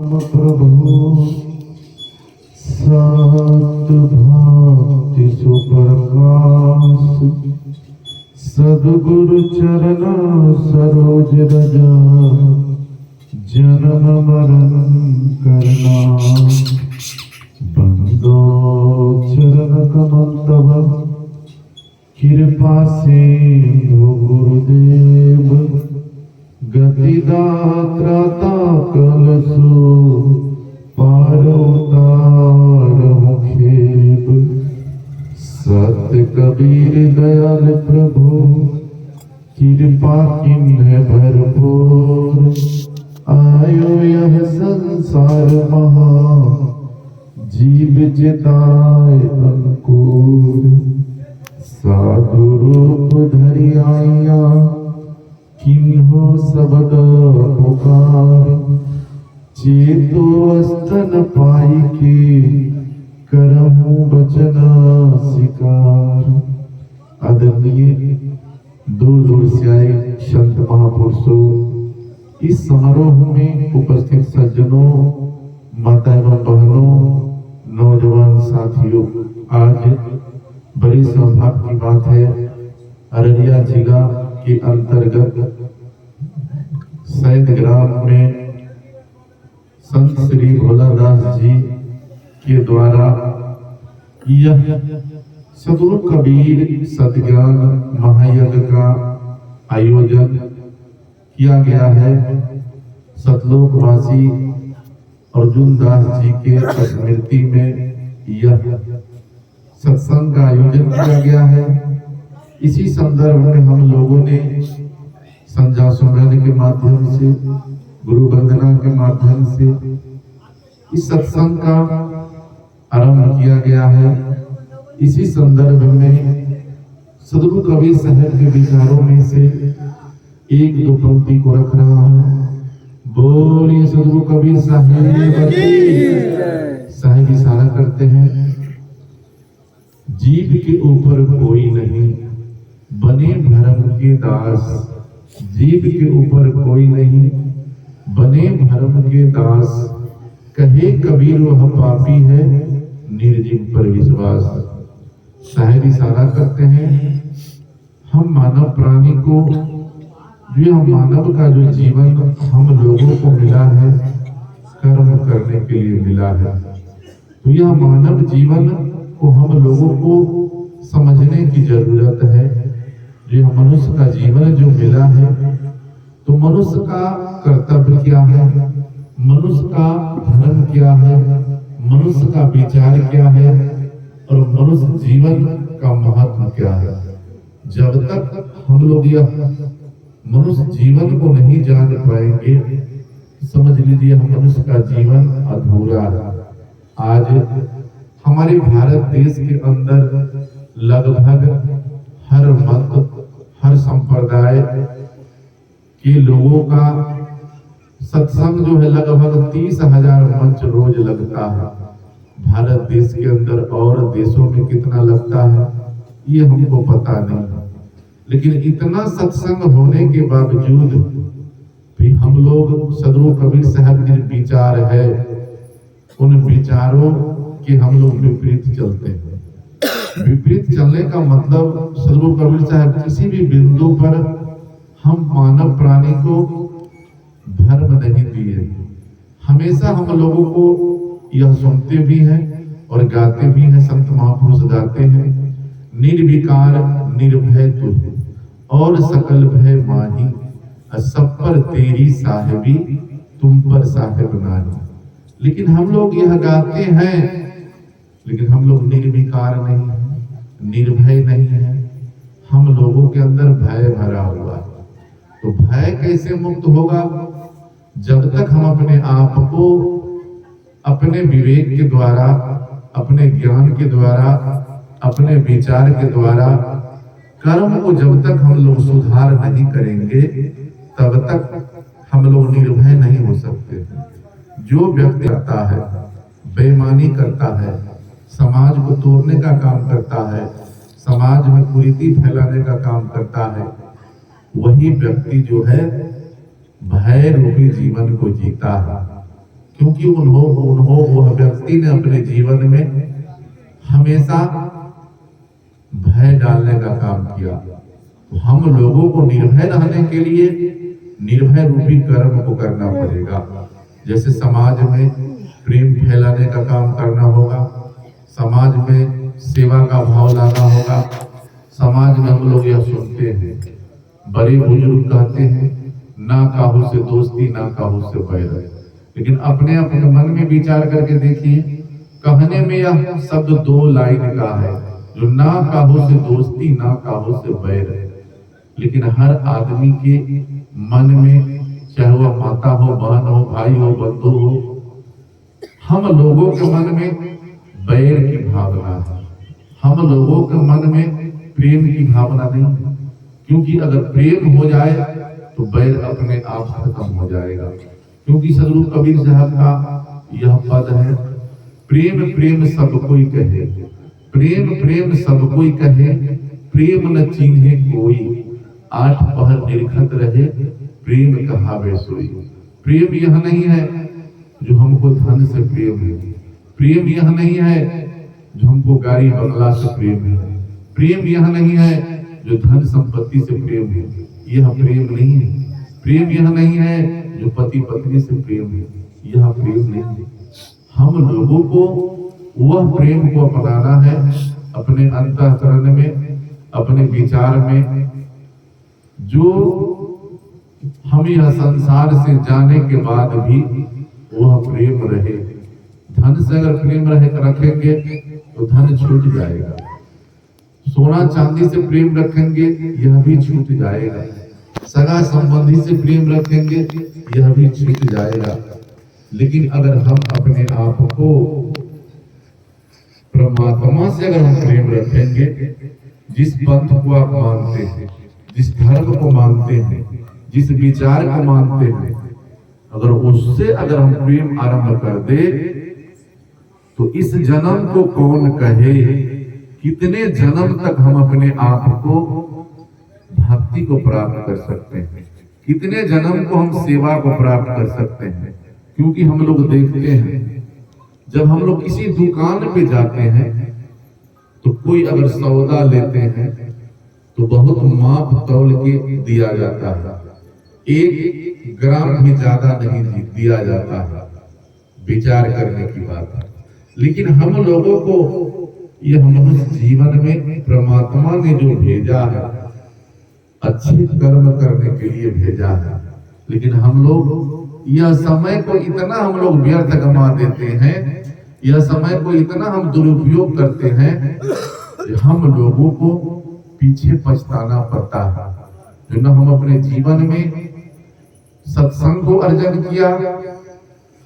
प्रभु सत भक्ति सुप्रकाश सद्गुरु चरण सरोज रज जन्म मरण करना बंदो चरण कमल तब कृपा से गुरुदेव गतिदाता कलसु पारोतार मुखेब सत्य कबीर दयाल प्रभु कृपा किन्ह भरपूर आयो यह संसार महा जीव चिताय अंकुर साधु रूप धरि आया किन्हो सबद पुकार चेतो स्तन पाई के करहु बचन शिकार। आदरणीय दूर दूर से आए संत महापुरुषों, इस समारोह में उपस्थित सज्जनों, माता एवं बहनों, नौजवान साथियों, आज बड़ी सौभाग्य की बात है, अररिया जिला के अंतर्गत सैद ग्राम में संत श्री भोलादास जी के द्वारा यह सद्गुरु कबीर सद्ज्ञान महायज्ञ का आयोजन किया गया है। सतलोकवासी अर्जुन दास जी के स्मृति में यह सत्संग का आयोजन किया गया है। इसी संदर्भ में हम लोगों ने संध्या सुमरन के माध्यम से, गुरु वंदना के माध्यम से इस सत्संग का आरंभ किया गया है। इसी संदर्भ में सद्गुरु कबीर साहब के विचारों में से एक दो पंक्ति को रख रहा हूं। बोलिए सद्गुरु कबीर साहब साहब इशारा करते हैं, जीव के ऊपर कोई नहीं बने भरम के दास, जीव के ऊपर कोई नहीं बने भरम के दास, कहे कबीर वह पापी है निर्जीव पर विश्वास। साहब इशारा करते हैं, हम मानव प्राणी को, जो मानव का जो जीवन हम लोगों को मिला है कर्म करने के लिए मिला है, तो यह मानव जीवन को हम लोगों को समझने की जरूरत है। जो मनुष्य का जीवन जो मिला है, तो मनुष्य का कर्तव्य क्या है, मनुष्य का धर्म क्या है, मनुष्य का विचार क्या है और मनुष्य जीवन का महत्व क्या है। जब तक हम लोग यह मनुष्य जीवन को नहीं जान पाएंगे, समझ लीजिए मनुष्य का जीवन अधूरा है। आज हमारे भारत देश के अंदर लगभग हर मत, हर संप्रदाय के लोगों का सत्संग जो है लगभग 30,000 मंच रोज लगता है। भारत देश के अंदर और देशों में कितना लगता है ये हमको पता नहीं, लेकिन इतना सत्संग होने के बावजूद भी हम लोग सद्गुरु कबीर साहब के विचार है, उन विचारों के हम लोग विपरीत चलते हैं। विपरीत चलने का मतलब सद्गुरु कबीर साहब किसी भी बिंदु पर हम मानव प्राणी को धर्म नहीं दिए। हमेशा हम लोगों को यह सुनते भी हैं और गाते भी हैं, संत महापुरुष गाते हैं, निर्विकार निर्भय तू और सकल भय माही, सब पर तेरी साहिबी तुम पर साहिब नाही। लेकिन हम लोग यह गाते हैं, लेकिन हम लोग निर्विकार नहीं है, निर्भय नहीं है, हम लोगों के अंदर भय भरा हुआ है। तो भय कैसे मुक्त होगा? जब तक हम अपने आप को अपने विवेक के द्वारा, अपने ज्ञान के द्वारा, अपने विचार के द्वारा कर्म को जब तक हम लोग सुधार नहीं करेंगे, तब तक हम लोग निर्भय नहीं हो सकते। जो व्यक्ति करता है, बेईमानी करता है, समाज को तोड़ने का काम करता है, समाज में कुरीति फैलाने का काम करता है, वही व्यक्ति जो है भय रूपी जीवन को जीता है। क्योंकि वह व्यक्ति ने अपने जीवन में हमेशा भय डालने का काम किया। तो हम लोगों को निर्भय रहने के लिए निर्भय रूपी कर्म को करना पड़ेगा। जैसे समाज में प्रेम फैलाने का काम करना होगा, समाज में सेवा का भाव लाना होगा। समाज में हम लोग यह सुनते हैं, बड़े बुजुर्ग कहते हैं, ना काहू से दोस्ती ना काहू से बैर। लेकिन अपने अपने मन में विचार करके देखिए, कहने में यह शब्द 2 लाइन का है, जो ना काहू से दोस्ती ना काहू से बैर है। लेकिन हर आदमी के मन में, चाहे वह माता हो, बहन हो, भाई हो, बंधु हो, हम लोगों के मन में बैर की भावना है, हम लोगों के मन में प्रेम की भावना नहीं है। क्योंकि अगर प्रेम हो जाए तो बैर अपने आप खत्म हो जाएगा। क्योंकि सदगुरु कबीर साहब का यह पद है, प्रेम प्रेम सब कोई कहे, प्रेम प्रेम सब कोई कहे, प्रेम न चिन्हे कोई, 8 पहर निरखत रहे, प्रेम कहावे सोई। प्रेम यह नहीं है जो हमको धन से प्रेम है, प्रेम यह नहीं है जो हमको गाड़ी बंगला से प्रेम है, प्रेम यह नहीं है जो धन संपत्ति से प्रेम है, यह प्रेम नहीं है। प्रेम यह नहीं है जो पति पत्नी से प्रेम है, यह प्रेम नहीं है। हम लोगों को वह प्रेम को अपनाना है अपने अंतःकरण में, अपने विचार में, जो हम यह संसार से जाने के बाद भी वह प्रेम रहे। धन से अगर प्रेम रखेंगे तो धन छूट जाएगा, सोना चांदी से प्रेम रखेंगे यह भी छूट जाएगा, सगा संबंधी से प्रेम रखेंगे यह भी छूट जाएगा। लेकिन अगर हम अपने आप को परमात्मा से अगर हम प्रेम रखेंगे, जिस पंथ को आप मानते हैं, जिस धर्म को मानते हैं, जिस विचार को मानते हैं, अगर उससे अगर हम प्रेम आरंभ कर दे तो इस जन्म को कौन कहे, कितने जन्म तक हम अपने आप को भक्ति को प्राप्त कर सकते हैं, कितने जन्म को हम सेवा को प्राप्त कर सकते हैं। क्योंकि हम लोग देखते हैं, जब हम लोग किसी दुकान पे जाते हैं तो कोई अगर सौदा लेते हैं तो बहुत माप तौल के दिया जाता है, 1 ग्राम भी ज्यादा नहीं दिया जाता है, विचार करने की बात है। लेकिन हम लोगों को यह मनुष्य जीवन में परमात्मा ने जो भेजा है, अच्छे कर्म करने के लिए भेजा है। लेकिन हम लोग यह समय को इतना हम लोग व्यर्थ गंवा देते हैं, यह समय को इतना हम दुरुपयोग करते हैं कि हम लोगों को पीछे पछताना पड़ता है। जो न हम अपने जीवन में सत्संग को अर्जन किया,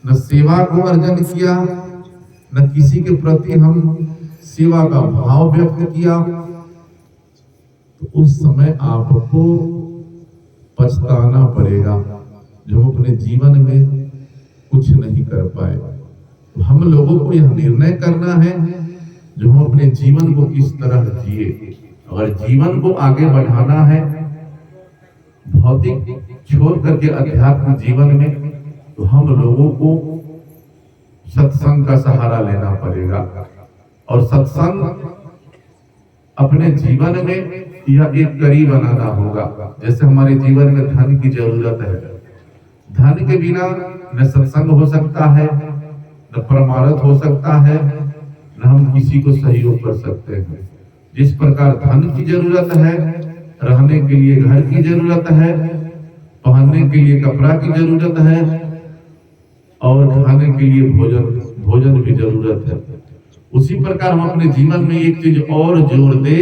न सेवा को अर्जन किया, न किसी के प्रति हम सेवा का भाव व्यक्त किया, तो उस समय आपको पछताना पड़ेगा जो हम अपने जीवन में कुछ नहीं कर पाए। तो हम लोगों को यह निर्णय करना है जो हम अपने जीवन को किस तरह जिए। अगर जीवन को आगे बढ़ाना है भौतिक छोड़ करके अध्यात्म जीवन में, तो हम लोगों को सत्संग का सहारा लेना पड़ेगा। और सत्संग अपने जीवन में यह एक कड़ी बनाना होगा। जैसे हमारे जीवन में धन की जरूरत है, धन के बिना न सत्संग हो सकता है, न परमार्थ हो सकता है, न हम किसी को सहयोग कर सकते हैं। जिस प्रकार धन की जरूरत है, रहने के लिए घर की जरूरत है, पहनने के लिए कपड़ा की जरूरत है, और खाने के लिए भोजन की जरूरत है, उसी प्रकार हम अपने जीवन में एक चीज और जोड़ दे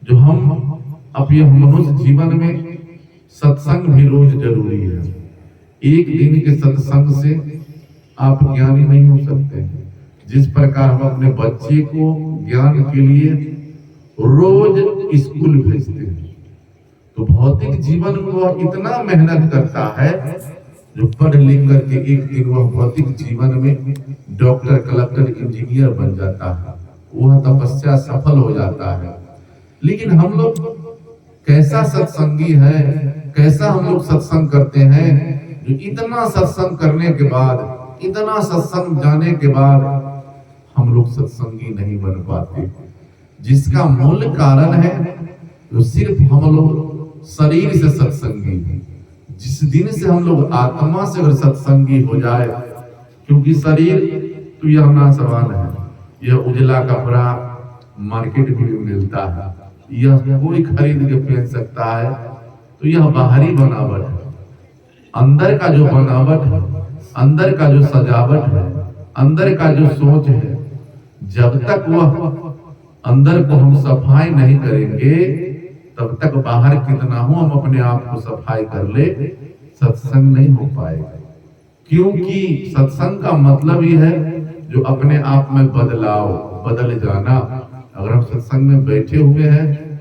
जो हम अपने मनुष्य जीवन में सत्संग भी रोज जरूरी है। एक दिन के सत्संग से आप ज्ञानी नहीं हो सकते। जिस प्रकार हम अपने बच्चे को ज्ञान के लिए रोज स्कूल भेजते हैं, तो भौतिक जीवन में वह इतना मेहनत करता है जो पढ़ लिख करके एक दिन वह भौतिक जीवन में डॉक्टर, कलेक्टर, इंजीनियर बन जाता है, वह तपस्या सफल हो जाता है। लेकिन हम लोग कैसा सत्संगी है, कैसा हम लोग सत्संग करते हैं जो इतना सत्संग करने के बाद इतना सत्संग जाने के बाद हम लोग सत्संगी नहीं बन पाते, जिसका मूल कारण है तो सिर्फ हम लोग शरीर से सत्संगी हैं। जिस दिन से हम लोग आत्मा से अगर सत्संगी हो जाए, क्योंकि शरीर तो यह ना सवाल है, यह उजला कपड़ा मार्केट में मिलता है, यह कोई खरीद के पहन सकता है, तो यह बाहरी बनावट है। अंदर का जो बनावट है, अंदर का जो सजावट है, अंदर का जो सोच है, जब तक वह अंदर को हम सफाई नहीं करेंगे, तब तक बाहर कितना हो हम अपने आप को सफाई कर ले, सत्संग नहीं हो पाएगा। क्योंकि सत्संग का मतलब ही है जो अपने आप में बदलाव, बदल जाना। अगर हम सत्संग में बैठे हुए हैं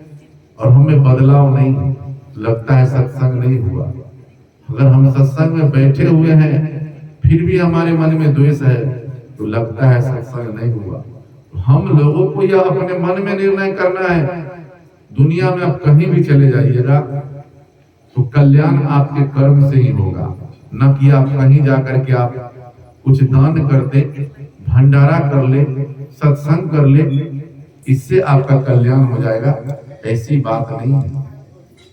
और हमें बदलाव नहीं, लगता है सत्संग नहीं हुआ। अगर हम सत्संग में बैठे हुए हैं फिर भी हमारे मन में द्वेष है, तो लगता है सत्संग नहीं हुआ। हम लोगों को यह अपने मन में निर्णय करना है। दुनिया में आप कहीं भी चले जाइएगा तो कल्याण आपके कर्म से ही होगा, न कि आप कहीं जाकर के आप कुछ दान कर दे, भंडारा कर ले, सत्संग कर ले, इससे आपका कल्याण हो जाएगा। ऐसी बात नहीं है।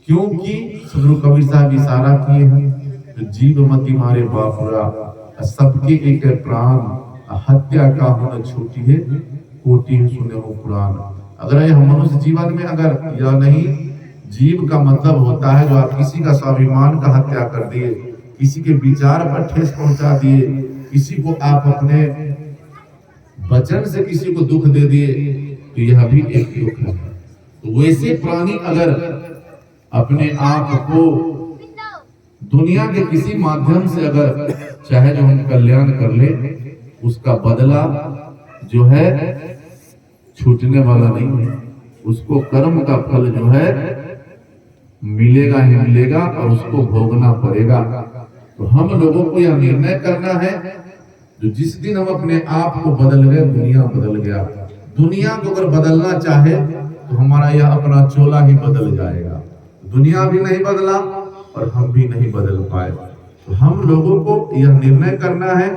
क्योंकि सदगुरु कबीर साहब इशारा किए हैं, तो जीव मति मारे बापुरा, सबके एक प्राण, हत्या का होना छोटी है, कोटि सुने हो पुराण। अगर यह मनुष्य जीवन में अगर यह नहीं, जीव का मतलब होता है जो आप किसी का स्वाभिमान का हत्या कर दिए, किसी के विचार पर ठेस पहुंचा दिए, किसी को आप अपने वचन से किसी को दुख दे दिए, तो यह भी एक दुख है। तो वैसे प्राणी अगर अपने आप को दुनिया के किसी माध्यम से अगर चाहे जो हम कल्याण कर ले, उसका बदला जो है छूटने वाला नहीं है। उसको कर्म का फल जो है मिलेगा ही मिलेगा और उसको भोगना पड़ेगा। तो हम लोगों को यह निर्णय करना है, जो जिस दिन हम अपने आप को बदल गए, दुनिया बदल गया। दुनिया को अगर बदलना चाहे तो हमारा यह अपना चोला ही बदल जाएगा। दुनिया भी नहीं बदला और हम भी नहीं बदल पाए। तो हम लोगों को यह निर्णय करना है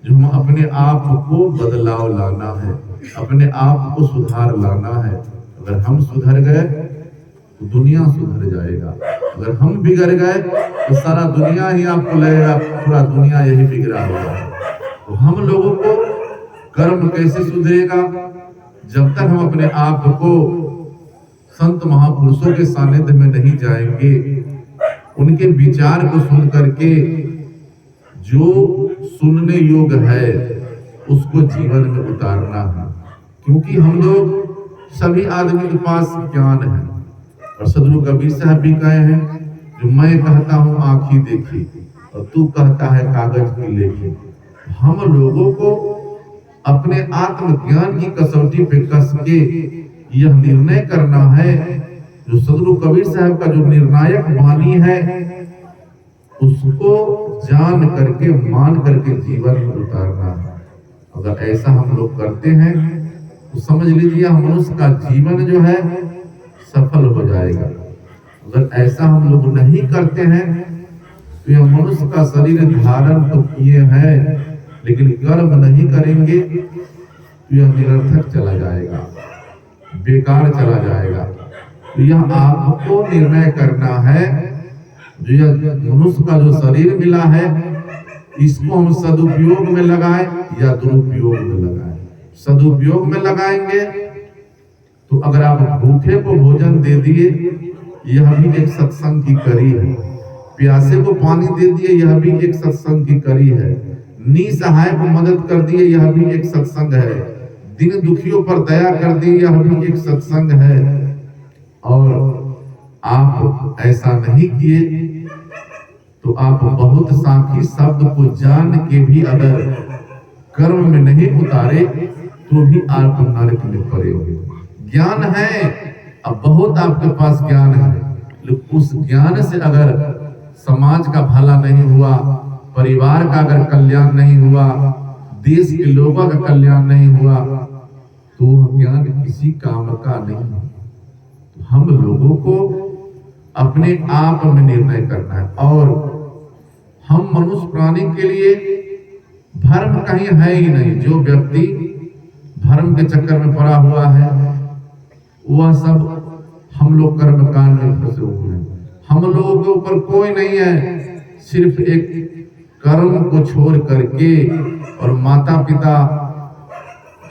जो हम अपने आप को बदलाव लाना है, अपने आप को सुधार लाना है। अगर हम सुधर गए तो दुनिया सुधर जाएगा, अगर हम बिगड़ गए तो सारा दुनिया ही आपको लगेगा पूरा दुनिया यही बिगड़ा हुआ है। तो हम लोगों को कर्म कैसे सुधरेगा? जब तक हम अपने आप को संत महापुरुषों के सानिध्य में नहीं जाएंगे, उनके विचार को सुन करके जो सुनने योग्य है उसको जीवन में उतारना है। क्योंकि हम लोग सभी आदमी के पास ज्ञान है, और सदगुरु कबीर साहब भी कहे हैं, जो मैं कहता हूँ आंखी देखी और तू कहता है कागज की लेखी। हम लोगों को अपने आत्मज्ञान की कसौटी पे कस के यह निर्णय करना है, जो सदगुरु कबीर साहब का जो निर्णायक वाणी है उसको जान करके मान करके जीवन में उतारना है। अगर ऐसा हम लोग करते हैं तो समझ लीजिए मनुष्य का जीवन जो है सफल हो जाएगा। अगर ऐसा हम लोग नहीं करते हैं तो यह मनुष्य का शरीर धारण तो किए हैं, लेकिन कर्म नहीं करेंगे तो यह निरर्थक चला जाएगा, बेकार चला जाएगा। तो यह आपको निर्णय करना है, जो यह मनुष्य का जो शरीर मिला है इसको हम सदुपयोग में लगाएं या दुरुपयोग में लगाएं। सदुपयोग में लगाएंगे तो अगर आप भूखे को भोजन दे दिए, यह भी एक सत्संग की कड़ी है। प्यासे को पानी दे दिए, यह भी एक सत्संग की कड़ी है। निसहाय को मदद कर दिए, यह भी एक सत्संग है। दिन दुखियों पर दया कर दी, यह भी एक सत्संग है। और आप ऐसा नहीं किए तो आप बहुत साखी शब्द को जान के भी अगर कर्म में नहीं उतारे तो भी आप नरक में पड़े हो। ज्ञान है, अब बहुत आपके पास ज्ञान है, लेकिन उस ज्ञान से अगर समाज का भला नहीं हुआ, परिवार का अगर कल्याण नहीं हुआ, देश के लोगों का कल्याण नहीं हुआ, तो वह ज्ञान किसी काम का नहीं। तो हम लोगों को अपने आप में निर्णय करना है। और हम मनुष्य प्राणी के लिए धर्म कहीं है ही नहीं। जो व्यक्ति धर्म के चक्कर में पड़ा हुआ है वह सब हम लोग कर्म कांड में फंसे हुए हैं। हम लोगों के ऊपर कोई नहीं है, सिर्फ एक कर्म को छोड़ करके और माता पिता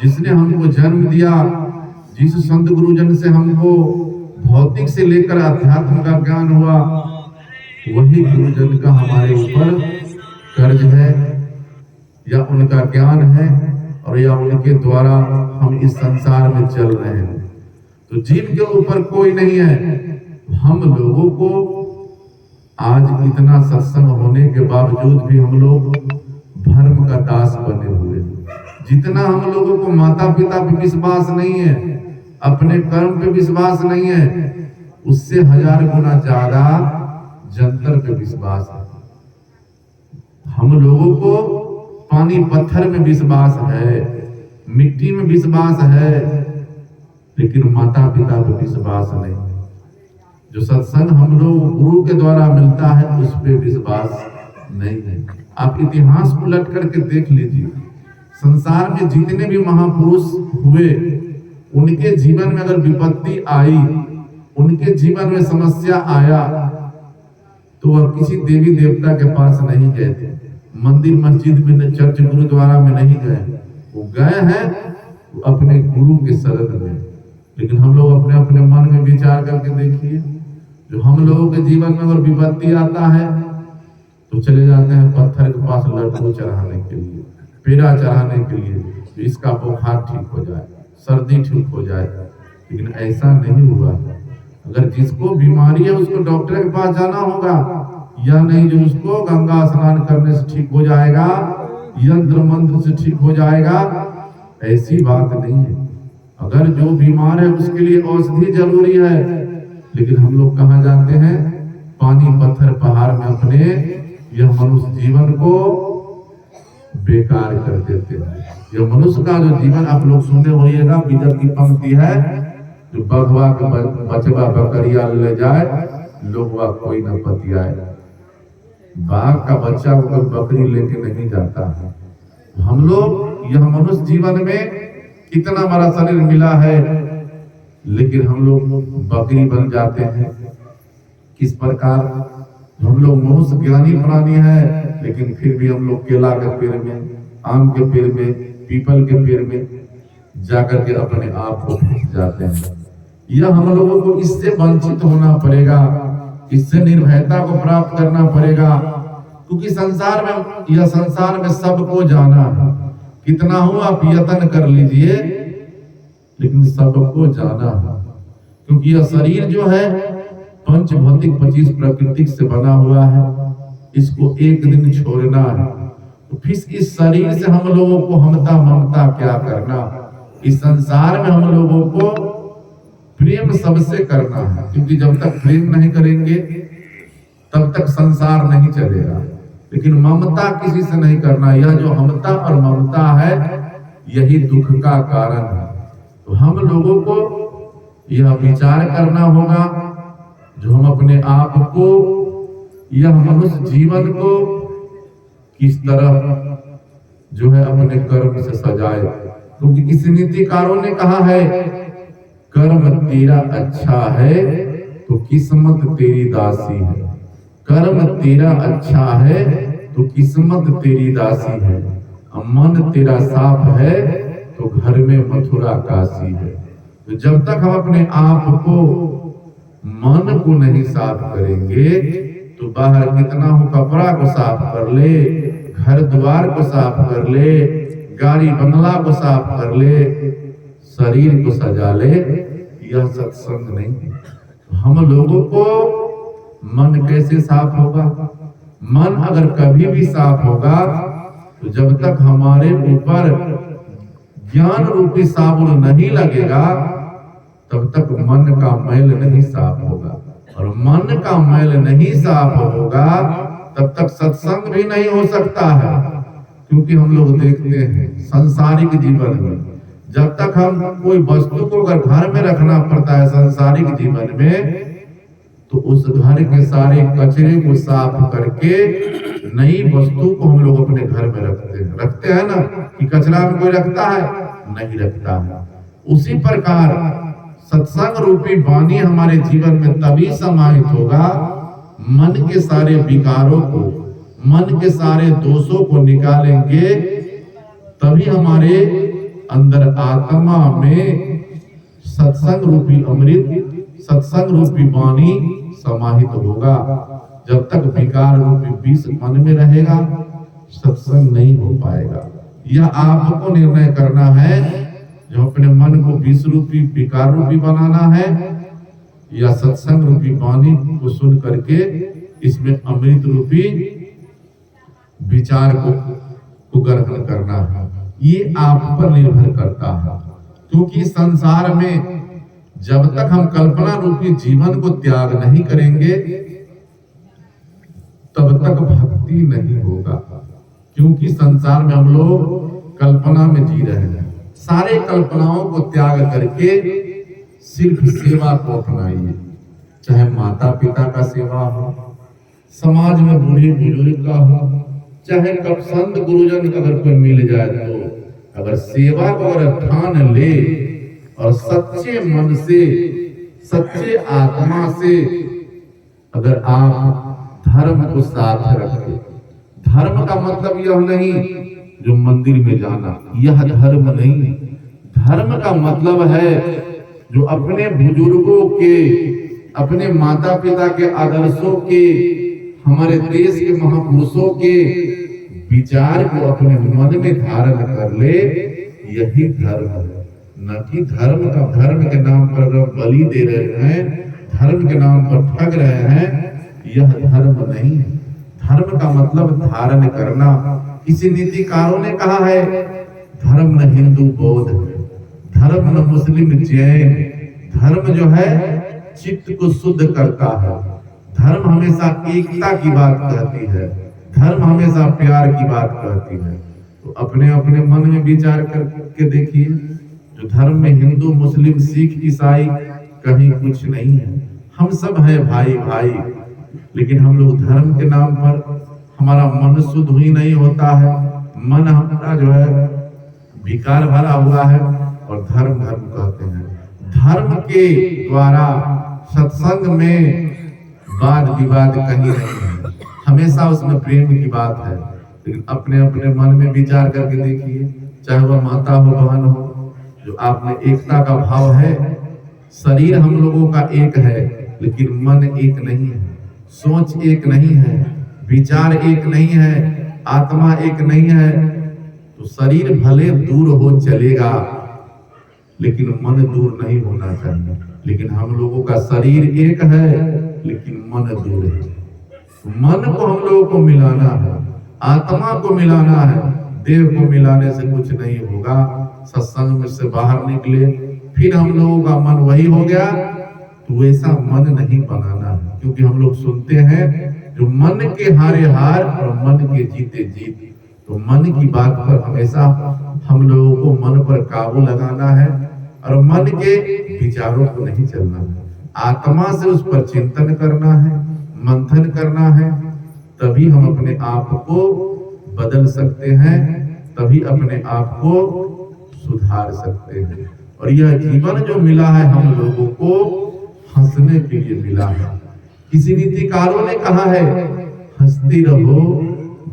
जिसने हमको जन्म दिया, जिस संत गुरुजन से हमको भौतिक से लेकर अध्यात्म का ज्ञान हुआ, वही गुरुजन का हमारे ऊपर कर्ज है या उनका ज्ञान है और या उनके द्वारा हम इस संसार में चल रहे हैं। तो जीव के ऊपर कोई नहीं है। हम लोगों को आज इतना सत्संग होने के बावजूद भी हम लोग धर्म का दास बने हुए हैं। जितना हम लोगों को माता पिता पे विश्वास नहीं है, अपने कर्म पे विश्वास नहीं है, उससे 1000 गुना ज्यादा जंतर पे विश्वास है। हम लोगों को पानी पत्थर में विश्वास है, मिट्टी में विश्वास है, लेकिन माता पिता पे विश्वास नहीं। जो सत्संग हम लोग गुरु के द्वारा मिलता है उस पे विश्वास नहीं है। आप इतिहास को उलट करके देख लीजिए, संसार में जितने भी महापुरुष हुए, उनके जीवन में अगर विपत्ति आई, उनके जीवन में समस्या आया, तो वह किसी देवी देवता के पास नहीं गए थे, मंदिर मस्जिद में, चर्च गुरुद्वारा में नहीं गए। वो गए हैं अपने गुरु के शरण में। लेकिन हम लोग अपने अपने मन में विचार करके देखिए, जो हम लोगों के जीवन में अगर विपत्ति आता है तो चले जाते हैं पत्थर के पास लड्डू चढ़ाने के लिए, पेड़ा चढ़ाने के लिए, तो इसका बुखार ठीक हो जाए, सर्दी ठीक हो जाए। लेकिन ऐसा नहीं हुआ। अगर जिसको बीमारी है उसको डॉक्टर के पास जाना होगा, या नहीं जो उसको गंगा स्नान करने से ठीक हो जाएगा, यंत्र मंत्र से ठीक हो जाएगा, ऐसी बात नहीं है। अगर जो बीमार है उसके लिए औषधि जरूरी है, लेकिन हम लोग कहाँ जाते हैं? पानी पत्थर पहाड़ में अपने यह मनुष्य जीवन को बेकार कर देते हैं। यह मनुष्य का जो जीवन, आप लोग सुने होइएगा, बिजर की पंक्ति है, जो बघवा के बचवा बकरिया ले जाए, लोगवा कोई न पतियाए। बाघ का बच्चा को बकरी लेके नहीं जाता है। हम लोग यह मनुष्य जीवन में इतना बड़ा शरीर मिला है, लेकिन हम लोग बकरी बन जाते हैं। किस प्रकार? हम लोग मनुष्य ज्ञानी प्राणी है, लेकिन फिर भी हम लोग केला के पेड़ में, आम के पेड़ में, पीपल के पेड़ में जाकर के अपने आप को फंस जाते हैं। यह हम लोगों को इससे वंचित होना पड़ेगा, इससे निर्भयता को प्राप्त करना पड़ेगा, क्योंकि संसार में, यह संसार में सबको जाना है। कितना हो आप यत्न कर लीजिए, लेकिन सबको जाना है। क्योंकि यह शरीर जो है पंच भौतिक 25 प्रकृति से बना हुआ है, इसको एक दिन छोड़ना है। तो फिर इस शरीर से हम लोगों को हमता ममता क्या करना? इस संसार में हम लोगों को प्रेम सबसे करना है, क्योंकि जब तक प्रेम नहीं करेंगे तब तक संसार नहीं चलेगा। लेकिन ममता किसी से नहीं करना। यह जो हमता और ममता है, यही दुख का कारण है। तो हम लोगों को यह विचार करना होगा, जो हम अपने आप को, यह मनुष्य जीवन को किस तरह जो है अपने कर्म से सजाए। क्योंकि किसी नीतिकारों ने कहा है, कर्म तेरा अच्छा है तो किस्मत तेरी दासी है। कर्म तेरा अच्छा है तो किस्मत तेरी दासी है। मन तेरा साफ है तो घर में मथुरा काशी है। तो जब तक हम अपने आप को, मन को नहीं साफ करेंगे, तो बाहर कितना हो कपड़ा को साफ कर ले, घर द्वार को साफ कर ले, गाड़ी बंगला को साफ कर ले, शरीर को सजा ले, यह सत्संग नहीं। हम लोगों को मन कैसे साफ होगा? मन अगर कभी भी साफ होगा, तो जब तक हमारे ऊपर ज्ञान रूपी साबुन नहीं लगेगा, तब तक मन का मैल नहीं साफ होगा। और मन का मैल नहीं साफ होगा, तब तक सत्संग भी नहीं हो सकता है। क्योंकि हम लोग देखते हैं सांसारिक जीवन में, जब तक हम कोई वस्तु को अगर घर में रखना पड़ता है सांसारिक जीवन में, तो उस घर के सारे कचरे को साफ करके नई वस्तु को हम लोग अपने घर में रखते हैं। रखते हैं ना कि कचरा में कोई रखता है, नहीं रखता है। उसी प्रकार सत्संग रूपी वाणी हमारे जीवन में तभी समाहित होगा, मन के सारे विकारों को, मन के सारे दोषों को निकालेंगे, तभी हमारे अंदर आत्मा में सत्संग रूपी अमृत, सत्संग रूपी वाणी समाहित होगा। जब तक विकार रूपी विष मन में रहेगा, सत्संग नहीं हो पाएगा। यह आपको निर्णय करना है, जो अपने मन को विष रूपी, विकार रूपी बनाना है, या सत्संग रूपी वाणी को सुन करके इसमें अमृत रूपी विचार को ग्रहण करना है। ये आप पर निर्भर करता है, क्योंकि संसार में जब तक हम कल्पना रूपी जीवन को त्याग नहीं करेंगे, तब तक भक्ति नहीं होगा। क्योंकि संसार में हम लोग कल्पना में जी रहे हैं। सारे कल्पनाओं को त्याग करके सिर्फ सेवा को अपनाइए, चाहे माता पिता का सेवा हो, समाज में बूढ़े बुजुर्ग का हो, चाहे कब संत गुरुजन अगर कोई मिल जाए तो अगर सेवा को अगर ठान ले और सच्चे मन से, सच्चे आत्मा से अगर आप धर्म को साथ रखें। धर्म का मतलब यह नहीं जो मंदिर में जाना, यह धर्म नहीं। धर्म का मतलब है जो अपने बुजुर्गों के, अपने माता पिता के आदर्शों के, हमारे देश के महापुरुषों के विचार को अपने मन में धारण कर ले, यही धर्म है। न कि धर्म के नाम पर अगर बलि दे रहे हैं, धर्म के नाम पर ठग रहे हैं, यह धर्म नहीं है। धर्म का मतलब धारण करना। किसी नीतिकारों ने कहा है, धर्म न हिंदू बौद्ध है, धर्म न मुस्लिम जैन, धर्म जो है चित्त को शुद्ध करता है। धर्म हमेशा एकता की बात कहती है, धर्म हमेशा प्यार की बात कहती है। तो अपने अपने मन में विचार करके देखिए, जो धर्म में हिंदू मुस्लिम सिख ईसाई कहीं कुछ नहीं है, हम सब है भाई भाई। लेकिन हम लोग धर्म के नाम पर हमारा मन शुद्ध ही नहीं होता है, मन हमारा जो है विकार भरा हुआ है और धर्म कहते हैं। धर्म के द्वारा सत्संग में वाद विवाद कहीं नहीं है, हमेशा उसमें प्रेम की बात है। लेकिन अपने अपने मन में विचार करके देखिए, चाहे वह माता हो बहन हो, जो आपने एकता का भाव है। शरीर हम लोगों का एक है, लेकिन मन एक नहीं है, सोच एक नहीं है, विचार एक नहीं है, आत्मा एक नहीं है। तो शरीर भले दूर हो चलेगा, लेकिन मन दूर नहीं होना चाहिए। लेकिन हम लोगों का शरीर एक है, लेकिन मन दूर है। मन को हम लोगों को मिलाना है, आत्मा को मिलाना है। देह को मिलाने से कुछ नहीं होगा। सत्संग में से बाहर निकले, फिर हम लोगों का मन वही हो गया, तो वैसा मन नहीं बनाना है। क्योंकि हम लोग सुनते हैं, जो मन के हारे हार और मन के जीते जीत। तो मन की बात पर हमेशा हम लोगों को मन पर काबू लगाना है और मन के विचारों को नहीं चलना है। आत्मा से उस पर चिंतन करना है, मंथन करना है, तभी हम अपने आप को बदल सकते हैं, तभी अपने आप को सुधार सकते हैं। और यह जीवन जो मिला है हम लोगों को हंसने के लिए मिला है। किसी नीतिकारों ने कहा है, हंसते रहो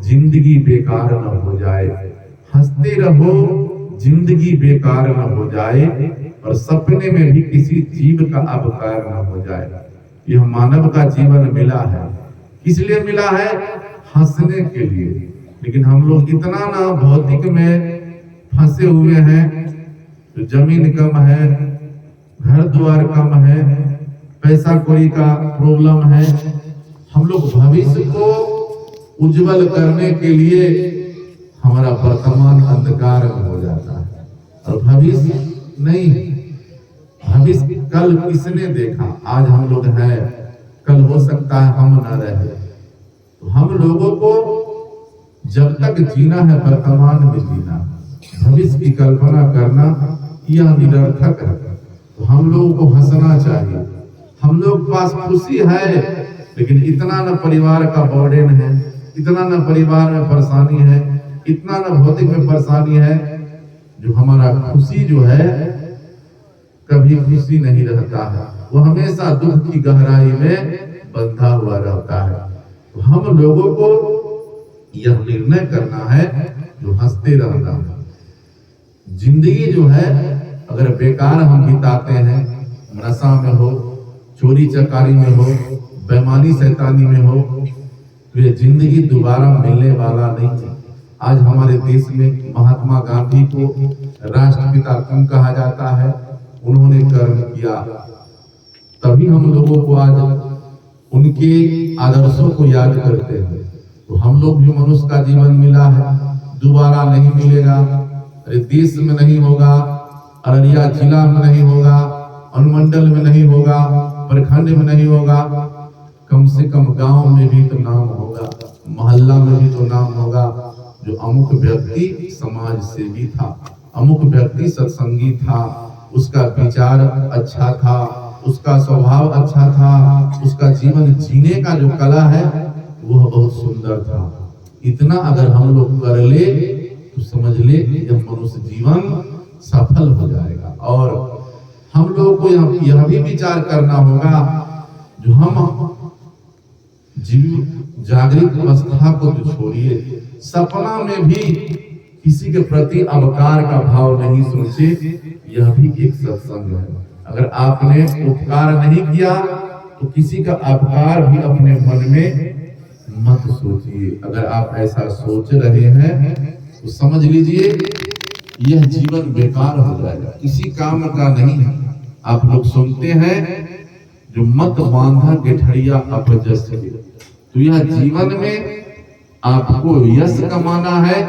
जिंदगी बेकार न हो जाए, हंसते रहो जिंदगी बेकार न हो जाए, और सपने में भी किसी जीव का अबकार न हो जाए। यह मानव का जीवन मिला है, किस लिए मिला है? हंसने के लिए। लेकिन हम लोग इतना ना भौतिक में फंसे हुए हैं, तो जमीन कम है, घर द्वार कम है, पैसा कौड़ी का प्रॉब्लम है। हम लोग भविष्य को उज्जवल करने के लिए हमारा वर्तमान अंधकार में हो जाता है, और भविष्य नहीं। भविष्य कल किसने देखा? आज हम लोग हैं, कल हो सकता है हम न रहे। तो हम लोगों को जब तक जीना है वर्तमान में जीना, भविष्य की कल्पना करना यह निरर्थक है। तो हम लोगों को हंसना चाहिए। हम लोग के पास खुशी है, लेकिन इतना न परिवार का बर्डन है, इतना न परिवार में परेशानी है इतना ना भौतिक में परेशानी है, जो हमारा खुशी जो है कभी खुशी नहीं रहता है, वो हमेशा दुख की गहराई में बंधा हुआ रहता है। तो हम लोगों को यह निर्णय करना है जो हंसते रहना है। जिंदगी जो है अगर बेकार हम बिताते हैं, नशा में हो, चोरी चकारी में हो, बेईमानी शैतानी में हो, तो ये जिंदगी दोबारा मिलने वाला नहीं है। आज हमारे देश में महात्मा गांधी को राष्ट्रपिता क्यों कहा जाता है? उन्होंने कर्म किया, तभी हम लोगों को आज उनके आदर्शों को याद करते हैं। तो हम लोग भी मनुष्य का जीवन मिला है, दोबारा नहीं मिलेगा। अरे देश में नहीं होगा, अररिया जिला में नहीं होगा, अनुमंडल में नहीं होगा, प्रखंड में नहीं होगा, कम से कम गांव में भी तो नाम होगा, मोहल्ला में भी तो नाम होगा। जो अमुक व्यक्ति समाज सेवी था, अमुक व्यक्ति सत्संगी था, उसका विचार अच्छा था, उसका स्वभाव अच्छा था, उसका जीवन जीने का जो कला है वह बहुत सुंदर था। इतना अगर हम लोग कर ले तो समझ ले यह मनुष्य जीवन सफल हो जाएगा। और हम लोगों को यह भी विचार करना होगा, जो हम जीव जागृत अवस्था को तो छोड़िए, सपना में भी किसी के प्रति अपकार का भाव नहीं सोचे, यह भी एक सत्संग है। अगर आपने उपकार नहीं किया तो किसी का अपकार भी अपने मन में मत सोचिए। अगर आप ऐसा सोच रहे हैं तो समझ लीजिए यह जीवन बेकार हो जाएगा, किसी काम का नहीं है। आप लोग सुनते हैं जो मत बांधा गेठड़िया अपजस के, तो यह जीवन में आपको यश कमाना है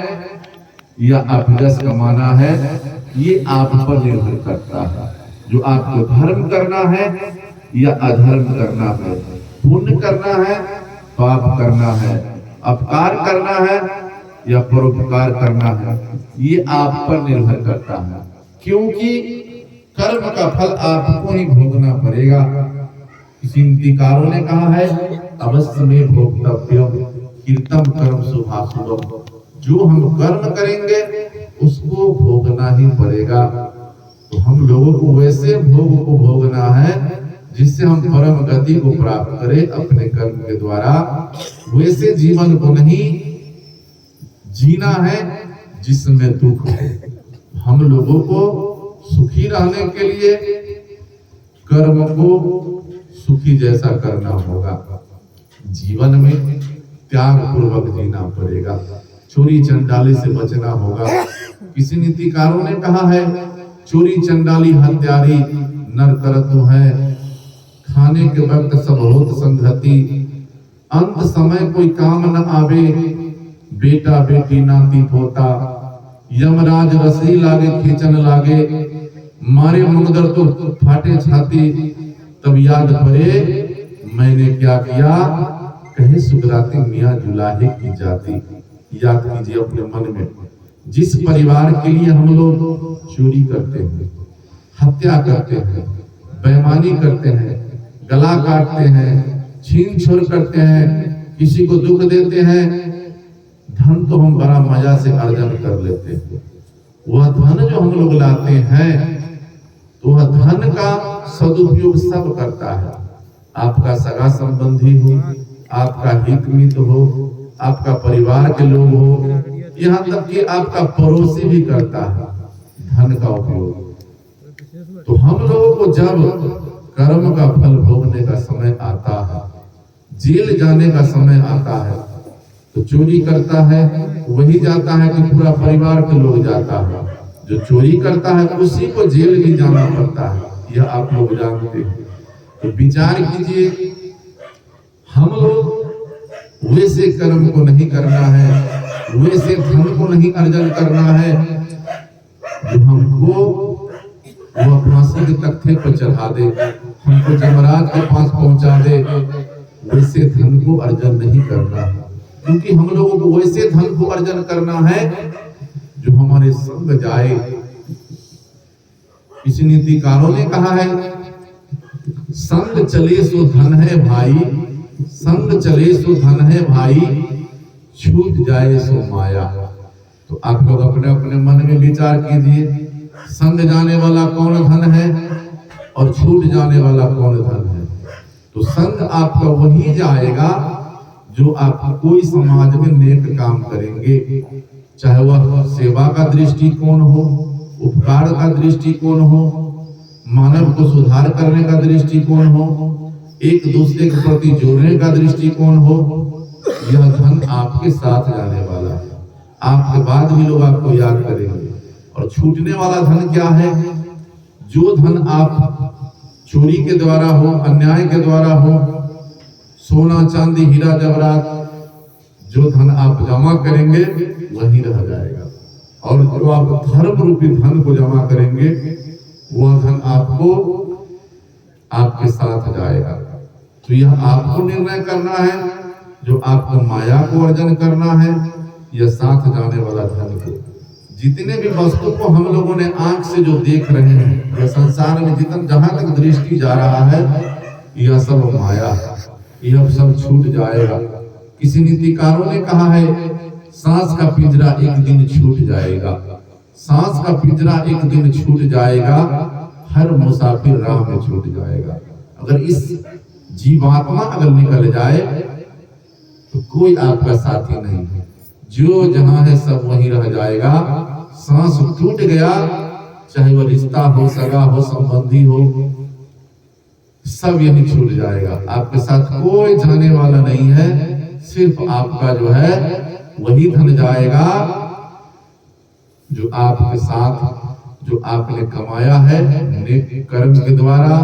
या अपजस कमाना है, ये आप पर निर्भर करता है। जो आपको धर्म करना है या अधर्म करना है, पुण्य करना है, पाप करना है, अपकार करना है या परोपकार करना है, ये आप पर निर्भर करता है। क्योंकि कर्म का फल आपको ही भोगना पड़ेगा। किसी नीतिकारों ने कहा है, अवश्य में भोक्तव्यम कीर्तम कर्म शुभाशुभम। जो हम कर्म करेंगे उसको भोगना ही पड़ेगा। तो हम लोगों को वैसे भोग को भोगना है जिससे हम परम गति को प्राप्त करें अपने कर्म के द्वारा। वैसे जीवन को नहीं जीना है जिसमें दुख हो। हम लोगों को सुखी रहने के लिए कर्म को सुखी जैसा करना होगा। जीवन में त्याग पूर्वक जीना पड़ेगा, चोरी चंडाली से बचना होगा। किसी नीतिकारों ने कहा है, चोरी चंडाली हत्यारी नर करतु है, खाने के वक्त सब होत संगति, अंत समय कोई काम न आवे, बेटा बेटी नाती पोता, यमराज रसरी लागे खींचन लागे, मारे मुगदर तो फाटे छाती, तब याद पड़े मैंने क्या किया, कहे सुगराती मियां जुलाहे की जाती। याद कीजिए अपने मन में, जिस परिवार के लिए हम लोग चोरी करते हैं, हत्या करते हैं, बेईमानी करते हैं, गला काटते हैं, छीन छोड़ करते हैं, किसी को दुख देते हैं, धन तो हम बड़ा मजा से अर्जन कर लेते हैं। वह धन जो हम लोग लाते हैं तो वह धन का सदुपयोग सब करता है। आपका सगा संबंधी हो, आपका हित मित्र हो, आपका परिवार के लोग हो, यहाँ तक कि आपका पड़ोसी भी करता है धन का उपयोग। तो हम लोगों को जब कर्म का फल भोगने का समय आता है, जेल जाने का समय आता है, तो चोरी करता है वही जाता है कि पूरा परिवार के लोग जाता है? जो चोरी करता है उसी को जेल भी जाना पड़ता है, यह आप लोग जानते हैं। तो विचार कीजिए, हम लोग वैसे कर्म को नहीं करना है, वैसे धन को नहीं अर्जन करना है जो हमको वो फांसी के तख्ते पर चढ़ा दे, हमको जमराज के पास पहुंचा दे। वैसे धन को अर्जन नहीं करना है, क्योंकि हम लोगों को वैसे धन को अर्जन करना है जो हमारे संग जाए। किसी नीतिकारों ने कहा है, संग चले सो धन है भाई, संग चले सो धन है भाई, छूट जाए सो माया। तो आप लोग अपने अपने मन में विचार कीजिए, संग जाने वाला कौन धन है और छूट जाने वाला कौन धन है। तो संग आपका वही जाएगा जो आप कोई समाज में नेक काम करेंगे, चाहे वह सेवा का दृष्टिकोण हो, उपकार का दृष्टिकोण हो, मानव को सुधार करने का दृष्टिकोण हो, एक दूसरे के प्रति जोड़ने का दृष्टिकोण हो। यह धन आपके साथ जाने वाला है, आपके बाद भी लोग आपको याद करेंगे। और छूटने वाला धन क्या है? जो धन आप चोरी के द्वारा हो, अन्याय के द्वारा हो, सोना चांदी हीरा जवाहरात, जो धन आप जमा करेंगे वही रह जाएगा। और जो आप धर्म रूपी धन को जमा करेंगे वह धन आपको आपके साथ जाएगा। तो यह आपको निर्णय करना है, जो आपको माया को अर्जन करना है या साथ जाने वाला धन को। जितने भी वस्तु को हम लोगों ने आंख से जो देख रहे हैं, यह संसार में जितना जहां तक दृष्टि जा रहा है, यह सब माया है, यह सब छूट जाएगा। किसी नीतिकारों ने कहा है, सांस का पिंजरा एक दिन छूट जाएगा, सांस का पिंजरा एक दिन छूट जाएगा, हर मुसाफिर राह में छूट जाएगा। अगर इस जीवात्मा अगर निकल जाए तो कोई आपका साथी नहीं है, जो जहां है सब वहीं रह जाएगा। सांस टूट गया, चाहे वह रिश्ता हो, सगा हो, संबंधी हो, सब यही छूट जाएगा। आपके साथ कोई जाने वाला नहीं है, सिर्फ आपका जो है वही धन जाएगा जो आपके साथ, जो आपने कमाया है नेक कर्म के द्वारा,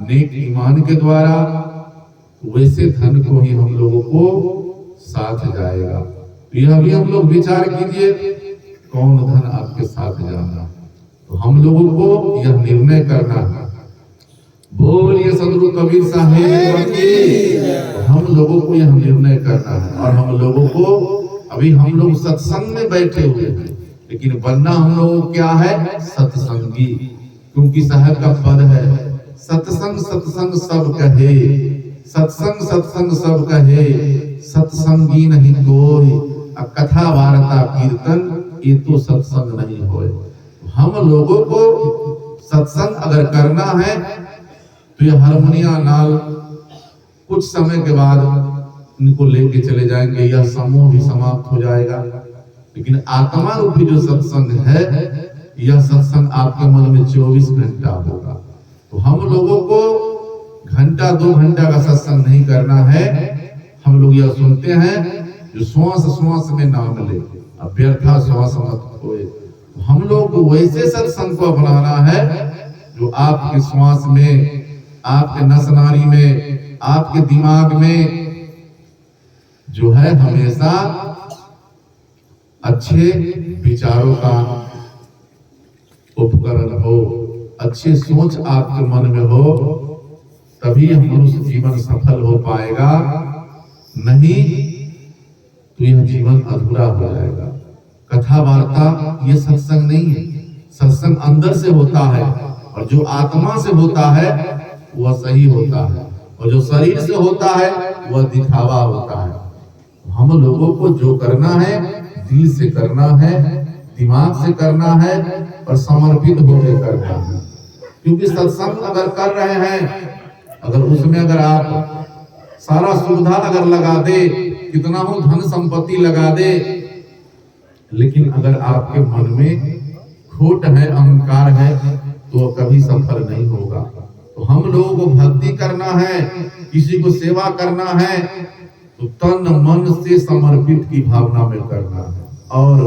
नेक ईमान के द्वारा, वैसे धन को ही हम लोगों को साथ जाएगा। तो यह भी हम लोग विचार कीजिए, कौन धन आपके साथ जाना। तो हम लोगों को यह निर्णय करना है। बोलिए सदगुरु कबीर साहेब की। तो हम लोगों को यह निर्णय करना है। और हम लोगों को, अभी हम लोग सत्संग में बैठे हुए हैं, लेकिन बनना हम लोगों को क्या है? सत्संगी। क्योंकि साहब का पद है, सत्संग सत्संग सब कहे, सत्संग सत्संग सब कहे, सत्संगी नहीं कोई, कथा वार्ता कीर्तन ये तो सत्संग नहीं होए। हम लोगों को सत्संग अगर करना है तो ये हारमोनिया नाल कुछ समय के बाद इनको लेके चले जाएंगे, यह समूह भी समाप्त हो जाएगा। लेकिन आत्मा रूपी जो सत्संग है, यह सत्संग आपके मन में 24 घंटा होगा। तो हम लोगों को घंटा 2 घंटा का सत्संग नहीं करना है। हम लोग यह सुनते हैं जो श्वास श्वास में नाम ले, अब व्यर्था श्वास मत खोए। तो हम लोग को वैसे सत्संग को अपनाना है जो आपके श्वास में, आपके नस नाड़ी में, आपके दिमाग में जो है हमेशा अच्छे विचारों का उपकरण हो, अच्छी सोच आपके मन में हो, तभी मनुष्य जीवन सफल हो पाएगा। नहीं तो यह जीवन अधूरा हो जाएगा। कथा वार्ता ये सत्संग नहीं है। सत्संग अंदर से होता है, और जो आत्मा से होता है वह सही होता है, और जो शरीर से होता है वह दिखावा होता है। हम लोगों को जो करना है दिल से करना है, दिमाग से करना है, और समर्पित होकर करना है। क्योंकि सत्संग अगर कर रहे हैं, अगर उसमें अगर आप सारा सुविधा अगर लगा दे, कितना हो धन संपत्ति लगा दे, लेकिन अगर आपके मन में खोट है, अहंकार है, तो कभी सफल नहीं होगा। तो हम लोगों को भक्ति करना है, किसी को सेवा करना है, तो तन मन से समर्पित की भावना में करना है। और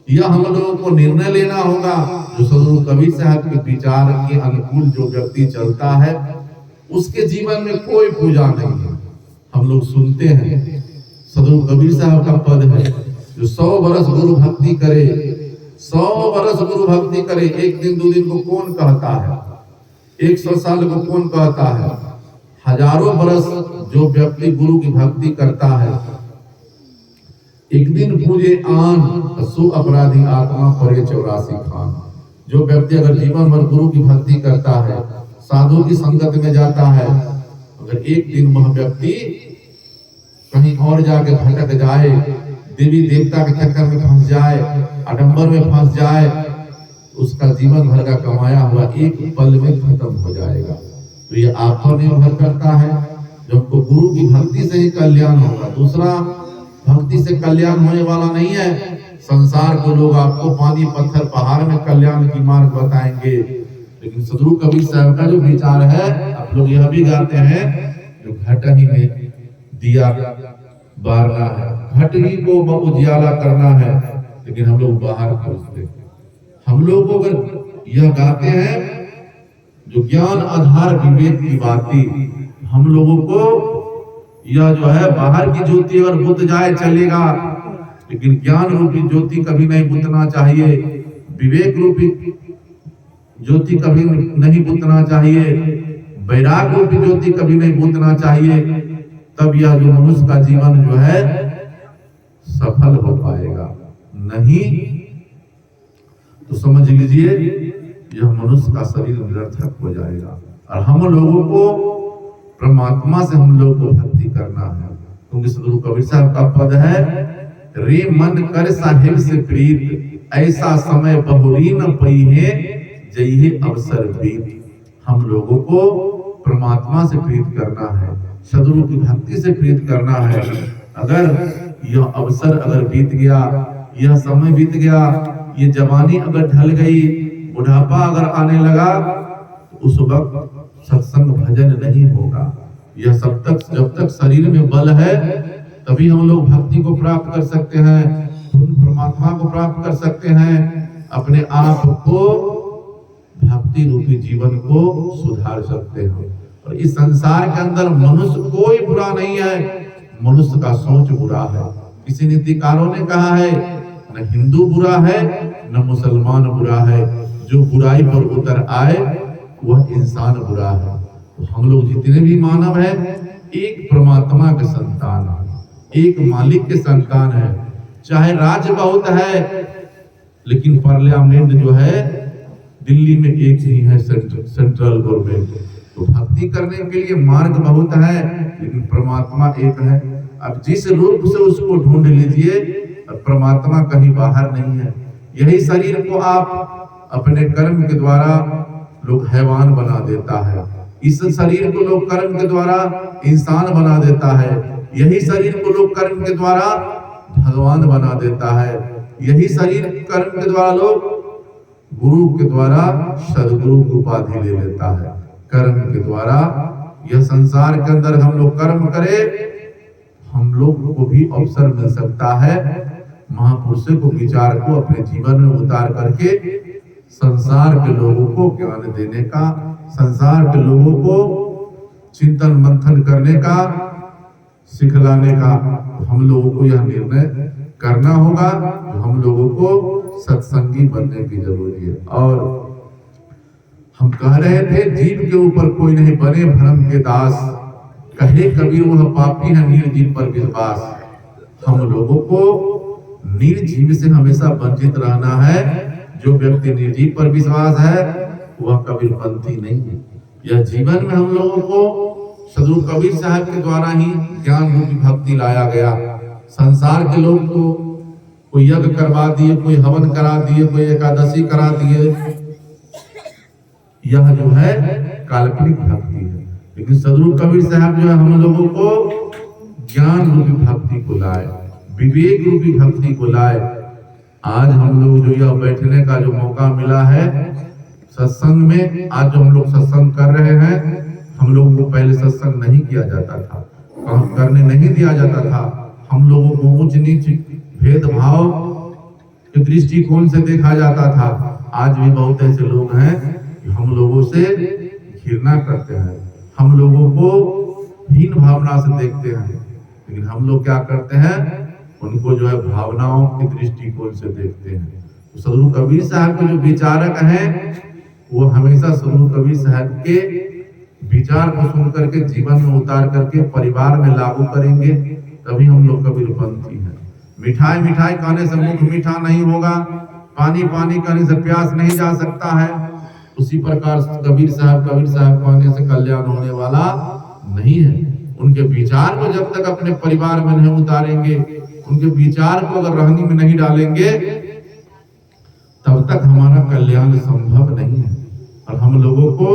यह हम लोगों को निर्णय लेना होगा। जो सदगुरु कबीर साहब के विचार के अनुकूल जो व्यक्ति चलता है, उसके जीवन में कोई पूजा नहीं है। हम लोग सुनते हैं, सदगुरु कबीर साहब का पद है, जो 100 बरस गुरु भक्ति करे, 100 बरस गुरु भक्ति करे, एक दिन 2 दिन को कौन कहता है, 100 साल को कौन कहता है, हजारों बरस जो व्यक्ति गुरु की भक्ति करता है, एक दिन पूजे आन सो अपराधी आत्मा परे 84 खान। जो व्यक्ति अगर जीवन भर गुरु की भक्ति करता है, साधु की संगत में जाता है, अगर एक दिन वह व्यक्ति कहीं और जाके भटक जाए, देवी देवता के चक्कर में फंस जाए, आडंबर में फंस जाए, उसका जीवन भर का कमाया हुआ एक पल में खत्म हो जाएगा। तो ये आप पर निर्भर करता है, जो हमको गुरु की भक्ति से ही कल्याण होगा। दूसरा भक्ति से कल्याण होने वाला नहीं है। संसार के लोग आपको पानी पत्थर पहाड़ में कल्याण की मार्ग बताएंगे, लेकिन सदगुरु कबीर साहब का जो विचार है, आप लोग यह भी गाते हैं, जो घट ही में दिया बारना है, घट ही को उजियाला करना है, लेकिन हम लोग बाहर खोजते हैं। हम लोग अगर यह गाते हैं, जो ज्ञान आधार विवेक की बातें, हम लोगों को यह जो है बाहर की ज्योति अगर बुझ जाए चलेगा, लेकिन ज्ञान रूपी ज्योति कभी नहीं बुझना चाहिए, विवेक रूपी ज्योति कभी नहीं बुझना चाहिए, वैराग रूपी ज्योति कभी नहीं बुझना चाहिए। तब यह जो मनुष्य का जीवन जो है सफल हो पाएगा। नहीं तो समझ लीजिए यह मनुष्य का शरीर निरर्थक हो जाएगा। और हम लोगों को परमात्मा से हम लोग को भक्ति करना है, क्योंकि सदगुरु कबीर साहब का पद है, रे मन कर साहिब से प्रीत, ऐसा समय बहुरी न पई है, जइहे अवसर बीत। हम लोगों को परमात्मा से प्रीत करना है, सदगुरु की भक्ति से प्रीत करना है। अगर यह अवसर अगर बीत गया, यह समय बीत गया, ये जवानी अगर ढल गई, बुढ़ापा अगर आने लगा, तो उस वक्त सत्संग भजन नहीं होगा। यह जब तक शरीर में बल है, तभी हम लोग भक्ति को प्राप्त कर सकते हैं, परमात्मा को प्राप्त कर सकते हैं, अपने आप को भक्ति रूपी जीवन को सुधार सकते हैं। और इस संसार के अंदर मनुष्य कोई बुरा नहीं है, मनुष्य का सोच बुरा है। किसी नीतिकारों ने कहा है, न हिंदू बुरा है न मुसलमान बुरा है, जो बुराई पर उतर आए वह इंसान बुरा है। तो हम लोग जितने भी मानव हैं, एक परमात्मा के संतान है, एक मालिक के संतान है। चाहे राज्य बहुत है, लेकिन पार्लियामेंट जो है दिल्ली में एक ही है, सेंट्रल गवर्नमेंट। तो भक्ति करने के लिए मार्ग बहुत है, लेकिन परमात्मा एक है। अब जिस रूप से उसको ढूंढ लीजिए, परमात्मा कहीं बाहर नहीं है। यही शरीर को आप अपने कर्म के द्वारा लोग हैवान बना देता है, इस शरीर को लोग कर्म के द्वारा इंसान बना देता है, यही शरीर को लोग कर्म के द्वारा भगवान बना देता है, यही शरीर कर्म के द्वारा लोग गुरु के द्वारा सदगुरु की उपाधि ले लेता है। कर्म के द्वारा यह संसार के अंदर हम लोग कर्म करें, हम लोग को भी अवसर मिल सकता है महापुरुषों को विचार को अपने जीवन में उतार करके संसार के लोगों को ज्ञान देने का, संसार के लोगों को चिंतन मंथन करने का, सिखलाने का। हम लोगों को यह निर्णय करना होगा, हम लोगों को सत्संगी बनने की जरूरी है। और हम कह रहे थे, जीव के ऊपर कोई नहीं बने भरम के दास, कहे कबीर वह पापी है निर्जीव पर विश्वास। हम लोगों को निर्जीव से हमेशा वंचित रहना है। जो व्यक्ति निर्जीव पर विश्वास है वह कबीरपंथी नहीं है। यह जीवन में हम लोगों को सदगुरु कबीर साहब के द्वारा ही ज्ञान रूपी भक्ति लाया गया। संसार के लोग तो कोई यज्ञ करवा दिए, कोई हवन करा दिए, कोई एकादशी करा दिए, यह जो है काल्पनिक भक्ति है। लेकिन सदगुरु कबीर साहब जो है हम लोगों को ज्ञान रूपी भक्ति को लाए, विवेक रूपी भक्ति को लाए। आज हम लोग जो यह बैठने का जो मौका मिला है सत्संग में, आज जो हम लोग सत्संग कर रहे हैं, हम लोगों को पहले सत्संग नहीं किया जाता था, करने नहीं दिया जाता था। हम लोगों को ऊंच नीच भेदभाव के दृष्टिकोण से देखा जाता था। आज भी बहुत ऐसे लोग हैं कि हम लोगों से घृणा करते हैं, हम लोगों को हीन भावना से देखते हैं। लेकिन हम लोग क्या करते हैं, उनको जो है भावनाओं की दृष्टिकोण से देखते हैं। तो सदगुरु कबीर साहब के जो विचारक हैं, वो हमेशा सदगुरु कबीर साहब के विचार को सुन करके जीवन में उतार करके परिवार में लागू करेंगे, तभी हम लोग कबीरपंथी हैं। मिठाई मिठाई खाने से मुख मीठा नहीं होगा, पानी पानी करने से प्यास नहीं जा सकता है। उसी प्रकार कबीर साहब कहने से कल्याण होने वाला नहीं है। उनके विचार को जब तक अपने परिवार में नहीं उतारेंगे, उनके विचार को अगर रहनी में नहीं डालेंगे तब तक हमारा कल्याण संभव नहीं है। और हम लोगों को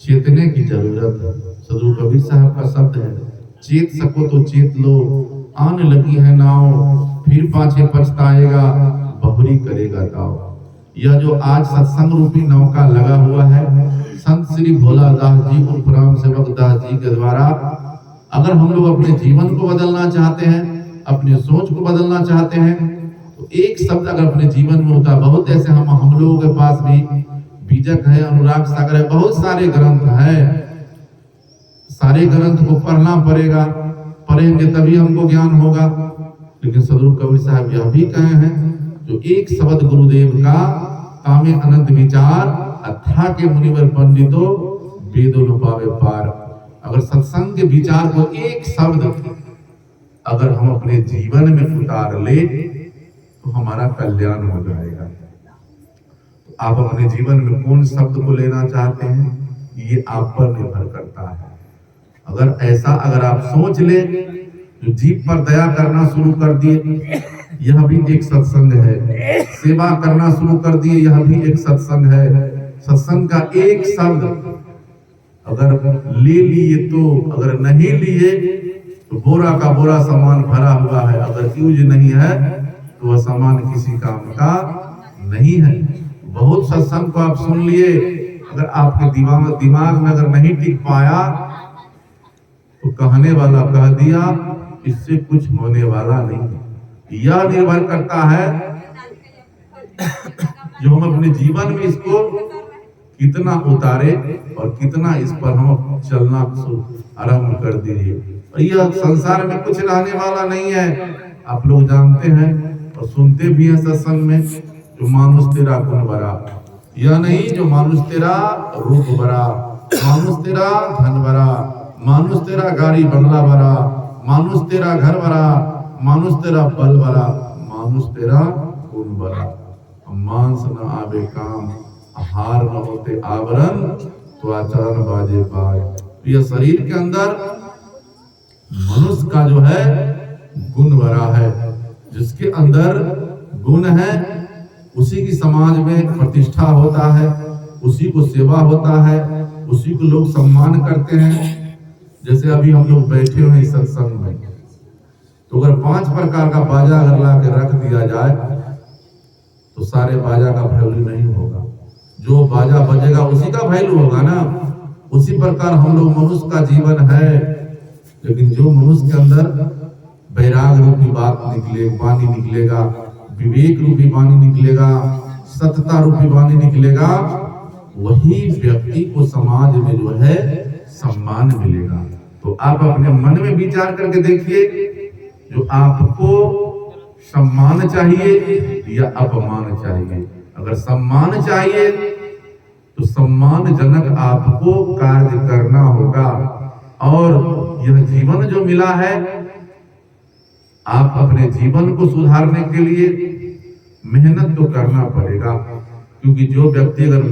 चेतने की जरूरत है। सदगुरु कबीर साहब का शब्द है, चेत सको तो चेत लो, आने लगी है नाव, फिर पाछे पछताएगा, बहुरी करेगा दाव। यह जो आज सत्संग रूपी नौका लगा हुआ है, संत श्री भोला दास जी उर्फ राम सेवक दास जी के द्वारा, अगर हम लोग अपने जीवन को बदलना चाहते हैं, अपनी सोच को बदलना चाहते हैं, तो एक शब्द अगर अपने जीवन में होता, बहुत ऐसे हम लोगों के पास भी बीजक है, अनुराग सागर है, बहुत सारे ग्रंथ है, सारे ग्रंथ को पढ़ना पड़ेगा, पढ़ेंगे तभी हमको ज्ञान होगा। लेकिन सदगुरु कबीर साहब यह भी कहे हैं, जो एक शब्द गुरुदेव का कामे अनंत विचार, अथा के मुनिवर पंडितो वेदो न पावे पार। अगर सत्संग के विचार को एक शब्द अगर हम अपने जीवन में उतार ले तो हमारा कल्याण हो जाएगा। तो आप अपने जीवन में कौन शब्द को लेना चाहते हैं, ये आप पर निर्भर करता है। अगर आप सोच ले, जो जीव पर दया करना शुरू कर दिए, यह भी एक सत्संग है। सेवा करना शुरू कर दिए, यह भी एक सत्संग है। सत्संग का एक शब्द अगर ले लिए तो, अगर नहीं लिए तो बोरा का बोरा सामान भरा हुआ है, अगर यूज नहीं है तो वह सामान किसी काम का नहीं है। बहुत सत्संग को आप सुन लिए, अगर आपके दिमाग में अगर नहीं टिक पाया तो कहने वाला कह दिया, इससे कुछ होने वाला नहीं। यह निर्भर करता है जो हम अपने जीवन में इसको कितना उतारे और कितना इस पर हम चलना आरंभ कर दीजिए। यह संसार में कुछ रहने वाला नहीं है। आप लोग जानते हैं और सुनते भी हैं सत्संग में, जो मानुष तेरा गुण बड़ा, यह नहीं जो मानुष तेरा रूप बड़ा, मानुष तेरा धन बड़ा, मानुष तेरा गाड़ी बंगला बड़ा, मानुष तेरा घर बड़ा, मानुष तेरा बल बड़ा, मानुष तेरा गुण बड़ा। मांस न आवे काम, आहार न होते आवरण, तो आचरण बाजे बाज। यह शरीर के अंदर मनुष्य का जो है गुण बड़ा है, जिसके अंदर गुण है उसी की समाज में प्रतिष्ठा होता है, उसी को सेवा होता है, उसी को लोग सम्मान करते हैं। जैसे अभी हम लोग बैठे हुए हैं सत्संग में, तो अगर 5 प्रकार का बाजा अगर ला के रख दिया जाए तो सारे बाजा का वैल्यू नहीं होगा। जो बाजा बजेगा उसी का वैल्यू होगा ना। उसी प्रकार हम लोग मनुष्य का जीवन है, लेकिन जो मनुष्य के अंदर वैराग रूपी वाणी निकलेगा, विवेक रूपी वाणी निकलेगा, सत्यता रूपी वाणी निकलेगा, वही व्यक्ति को समाज में जो है सम्मान मिलेगा। तो आप अपने मन में विचार करके देखिए, जो आपको सम्मान चाहिए या अपमान चाहिए। अगर सम्मान चाहिए तो सम्मानजनक आपको कार्य करना होगा। और यह जीवन जो मिला है, आप अपने जीवन को सुधारने के लिए मेहनत तो करना पड़ेगा, क्योंकि जो व्यक्ति अगर